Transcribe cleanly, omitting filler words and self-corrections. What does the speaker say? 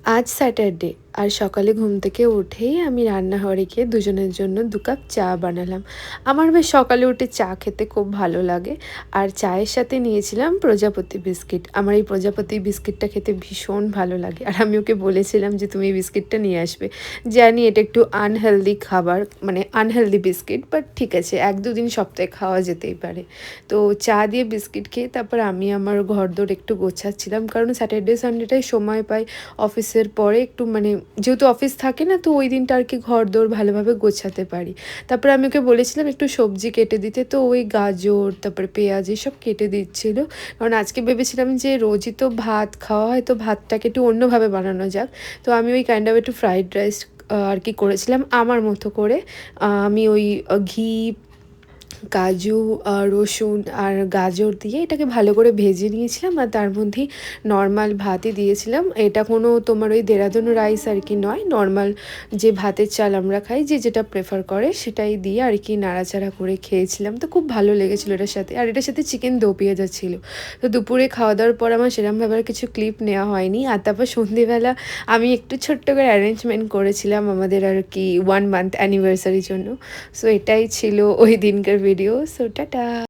আজ স্যাটারডে আর সকালে ঘুম থেকে উঠেই আমি রান্নাঘরে গিয়ে দুজনের জন্য ২ কাপ চা বানালাম। আমার বেশ সকালে উঠে চা খেতে খুব ভালো লাগে। আর চায়ের সাথে নিয়েছিলাম প্রজাপতি বিস্কিট। আমার এই প্রজাপতি বিস্কিটটা খেতে ভীষণ ভালো লাগে। আর আমি ওকে বলেছিলাম যে, "তুমি এই বিস্কিটটা নিয়ে আসবে।" জানি এটা একটু আনহেলদি খাবার, মানে আনহেলদি বিস্কিট, বাট ঠিক আছে ১-২ দিন সপ্তাহে খাওয়া যেতেই পারে। তো চা দিয়ে বিস্কিট খেয়ে তারপর আমি আমার ঘরদোর একটু গোছাচ্ছিলাম। কারণ স্যাটারডে সানডেটাই সময় পাই অফিসের পরে একটু, মানে যেহেতু অফিস থাকে না, তো ওই দিনটা আর কি ঘরদোর ভালোভাবে গোছাতে পারি। তারপরে আমি ওকে বলেছিলাম একটু সবজি কেটে দিতে, তো ওই গাজর তারপরে পেঁয়াজ এসব কেটে দিচ্ছিল। কারণ আজকে ভেবেছিলাম যে রোজই তো ভাত খাওয়া হয়, তো ভাতটাকে একটু অন্যভাবে বানানো যাক। তো আমি ওই কাইন্ড অফ একটু ফ্রাইড রাইস আর কি করেছিলাম আমার মতো করে। আমি ওই ঘি, কাজু, রসুন আর গাজর দিয়ে এটাকে ভালো করে ভেজে নিয়েছিলাম, আর তার মধ্যেই নর্মাল ভাতই দিয়েছিলাম। এটা কোনো তোমার ওই দেরাদুন রাইস আর কি নয়, নর্মাল যে ভাতের চাল আমরা খাই, যে যেটা প্রেফার করে সেটাই দিয়ে আর কি নাড়াচাড়া করে খেয়েছিলাম। তো খুব ভালো লেগেছিলো এটার সাথে, আর এটার সাথে চিকেন দো পেঁয়াজা ছিল। তো দুপুরে খাওয়া দাওয়ার পর আমার সেরকমভাবে আর কিছু ক্লিপ নেওয়া হয়নি। আর তারপর সন্ধেবেলা আমি একটু ছোট্ট করে অ্যারেঞ্জমেন্ট করেছিলাম আমাদের আর কি 1 মান্থ অ্যানিভার্সারির জন্য। সো এটাই ছিল ওই দিনকার ভিডিও। So tata.